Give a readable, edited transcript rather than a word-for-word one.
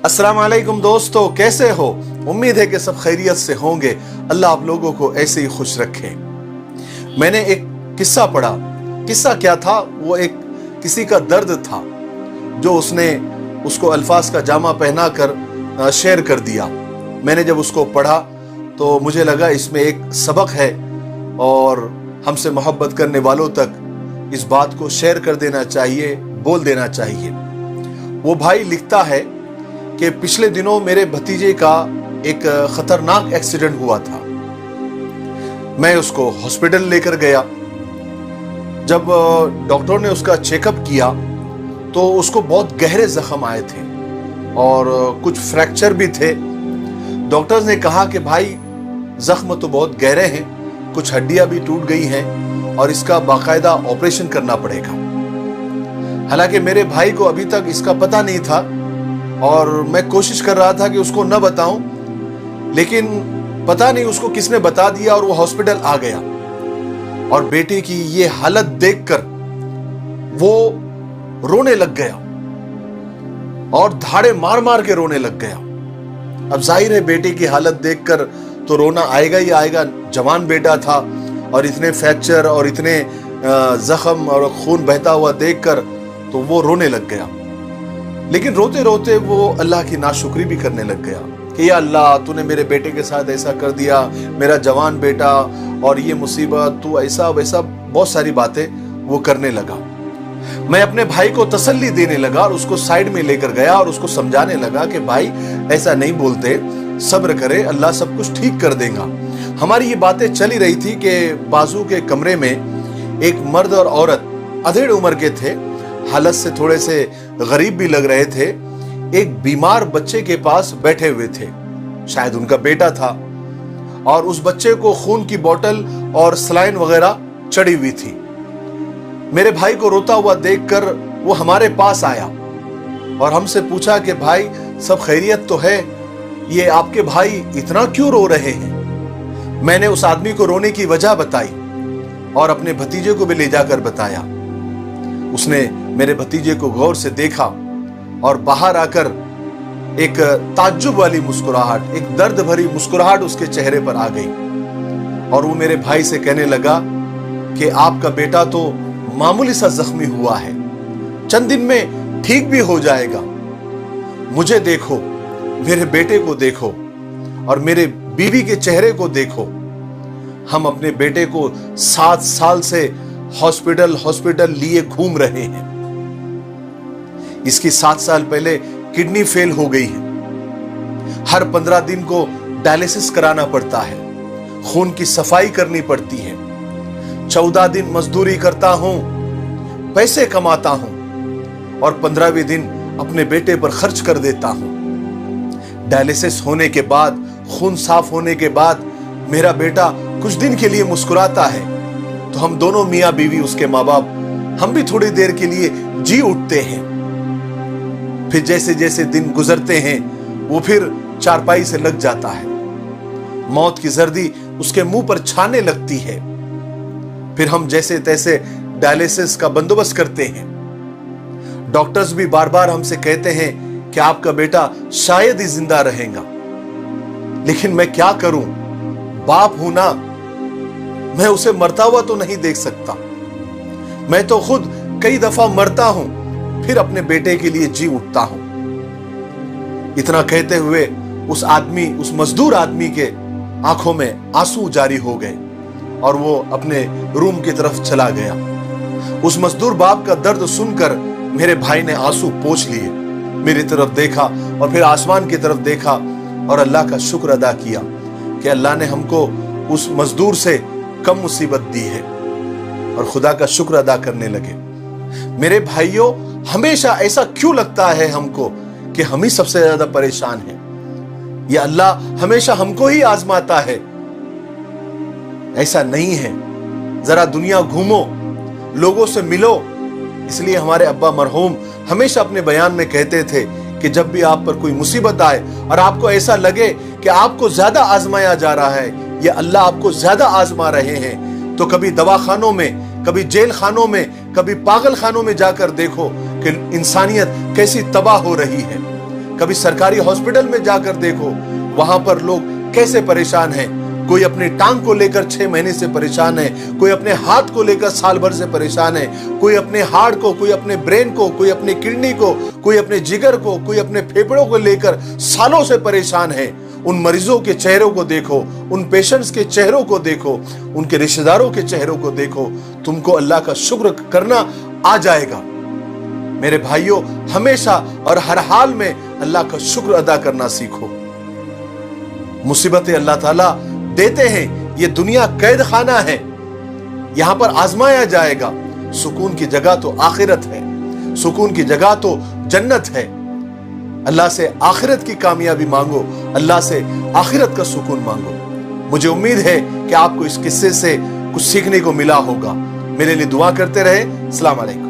अस्सलाम वालेकुम दोस्तों, कैसे हो? उम्मीद है कि सब खैरियत से होंगे। अल्लाह आप लोगों को ऐसे ही खुश रखे। मैंने एक किस्सा पढ़ा। किस्सा क्या था? वो एक किसी का दर्द था जो उसने उसको अल्फाज का जामा पहना कर शेयर कर दिया। मैंने जब उसको पढ़ा तो मुझे लगा इसमें एक सबक है और हमसे मोहब्बत करने वालों तक इस बात को शेयर कर देना चाहिए, बोल देना चाहिए। वो भाई लिखता है कि पिछले दिनों मेरे भतीजे का एक खतरनाक एक्सीडेंट हुआ था। मैं उसको हॉस्पिटल लेकर गया। जब डॉक्टर ने उसका चेकअप किया तो उसको बहुत गहरे जख्म आए थे और कुछ फ्रैक्चर भी थे। डॉक्टर्स ने कहा कि भाई जख्म तो बहुत गहरे हैं, कुछ हड्डियां भी टूट गई हैं और इसका बाकायदा ऑपरेशन करना पड़ेगा। हालांकि मेरे भाई को अभी तक इसका पता नहीं था और मैं कोशिश कर रहा था कि उसको न बताऊं, लेकिन पता नहीं उसको किसने बता दिया और वो हॉस्पिटल आ गया। और बेटे की ये हालत देखकर वो रोने लग गया और धाड़े मार मार के रोने लग गया। अब जाहिर है बेटे की हालत देखकर तो रोना आएगा ही आएगा। जवान बेटा था और इतने फ्रैक्चर और इतने जख्म और खून बहता हुआ देखकर तो वो रोने लग गया। लेकिन रोते रोते वो अल्लाह की नाशुक्री भी करने लग गया कि या अल्लाह, तूने मेरे बेटे के साथ ऐसा कर दिया, मेरा जवान बेटा और ये मुसीबत, तू ऐसा वैसा, बहुत सारी बातें वो करने लगा। मैं अपने भाई को तसल्ली देने लगा और उसको साइड में लेकर गया और उसको समझाने लगा कि भाई ऐसा नहीं बोलते, सब्र करे, अल्लाह सब कुछ ठीक कर देगा। हमारी ये बातें चली रही थी कि बाजू के कमरे में एक मर्द और औरत अधेड़ उम्र के थे, हालत से थोड़े से गरीब भी लग रहे थे, एक बीमार बच्चे के पास बैठे हुए थे। शायद उनका बेटा था और उस बच्चे को खून की बोतल और सलाइन वगैरह चढ़ी हुई थी। मेरे भाई को रोता हुआ देखकर वो हमारे पास आया और हमसे पूछा कि भाई सब खैरियत तो है, ये आपके भाई इतना क्यों रो रहे हैं? मैंने उस आदमी को रोने की वजह बताई और अपने भतीजे को भी ले जाकर बताया। उसने मेरे भतीजे को गौर से देखा और बाहर आकर एक ताज्जुब वाली मुस्कुराहट, एक दर्द भरी मुस्कुराहट उसके चेहरे पर आ गई और वो मेरे भाई से कहने लगा कि आपका बेटा तो मामूली सा जख्मी हुआ है, चंद दिन में ठीक भी हो जाएगा। मुझे देखो, मेरे बेटे को देखो और मेरे बीवी के चेहरे को देखो। हम अपने बेटे को 7 साल से हॉस्पिटल लिए घूम रहे हैं। इसकी 7 साल पहले किडनी फेल हो गई है। हर 15 दिन को डायलिसिस कराना पड़ता है, खून की सफाई करनी पड़ती है। 14 दिन मजदूरी करता हूं, पैसे कमाता हूं और 15वें दिन अपने बेटे पर खर्च कर देता हूं। डायलिसिस होने के बाद, खून साफ होने के बाद मेरा बेटा कुछ दिन के लिए मुस्कुराता है तो हम दोनों मियां बीवी, उसके माँ बाप, हम भी थोड़ी देर के लिए जी उठते हैं। फिर जैसे जैसे दिन गुजरते हैं वो फिर चारपाई से लग जाता है। मौत की जर्दी उसके मुंह पर छाने लगती है। फिर हम जैसे तैसे डायलिसिस का बंदोबस्त करते हैं। डॉक्टर्स भी बार बार हमसे कहते हैं कि आपका बेटा शायद ही जिंदा रहेगा। लेकिन मैं क्या करूं, बाप हूं ना, मैं उसे मरता हुआ तो नहीं देख सकता। मैं तो खुद कई दफा मरता हूं, फिर अपने बेटे के लिए जी उठता हूं। इतना कहते हुए उस मजदूर आदमी के आंखों में आंसू जारी हो गए और वो अपने रूम की तरफ चला गया। उस मजदूर बाप का दर्द सुनकर मेरे भाई ने आंसू पोंछ लिए, मेरी तरफ देखा और फिर आसमान की तरफ देखा और अल्लाह का शुक्र अदा किया कि अल्लाह ने हमको उस मजदूर से कम मुसीबत दी है और खुदा का शुक्र अदा करने लगे। मेरे भाइयों, हमेशा ऐसा क्यों लगता है हमको कि हम ही सबसे ज्यादा परेशान हैं? या अल्लाह हमेशा हमको ही आजमाता है? ऐसा नहीं है। जरा दुनिया घूमो, लोगों से मिलो। इसलिए हमारे अब्बा मरहूम हमेशा अपने बयान में कहते थे कि जब भी आप पर कोई मुसीबत आए और आपको ऐसा लगे कि आपको ज्यादा आजमाया जा रहा है या अल्लाह आपको ज्यादा आजमा रहे हैं, तो कभी दवाखानों में, कभी जेल खानों में, कभी पागल खानों में जाकर देखो कि इंसानियत कैसी तबाह हो रही है। कभी सरकारी हॉस्पिटल में जाकर देखो, वहां पर लोग कैसे परेशान हैं। कोई अपनी टांग को लेकर 6 महीने से परेशान है, कोई अपने हाथ को लेकर साल भर से परेशान है, कोई अपने हार्ट को, कोई अपने ब्रेन को, कोई अपनी किडनी को, कोई अपने जिगर को, कोई अपने फेफड़ों को लेकर सालों से परेशान है। उन मरीजों के चेहरों को देखो, उन पेशेंट्स के चेहरों को देखो, उनके रिश्तेदारों के चेहरों को देखो, तुमको अल्लाह का शुक्र करना आ जाएगा। मेरे भाइयों, हमेशा और हर हाल में अल्लाह का शुक्र अदा करना सीखो। मुसीबतें अल्लाह ताला देते हैं, ये दुनिया कैद खाना है, यहां पर आजमाया जाएगा। सुकून की जगह तो आखिरत है, सुकून की जगह तो जन्नत है। अल्लाह से आखिरत की कामयाबी मांगो, अल्लाह से आखिरत का सुकून मांगो। मुझे उम्मीद है कि आपको इस किस्से से कुछ सीखने को मिला होगा। मेरे लिए दुआ करते रहे। अस्सलाम वालेकुम।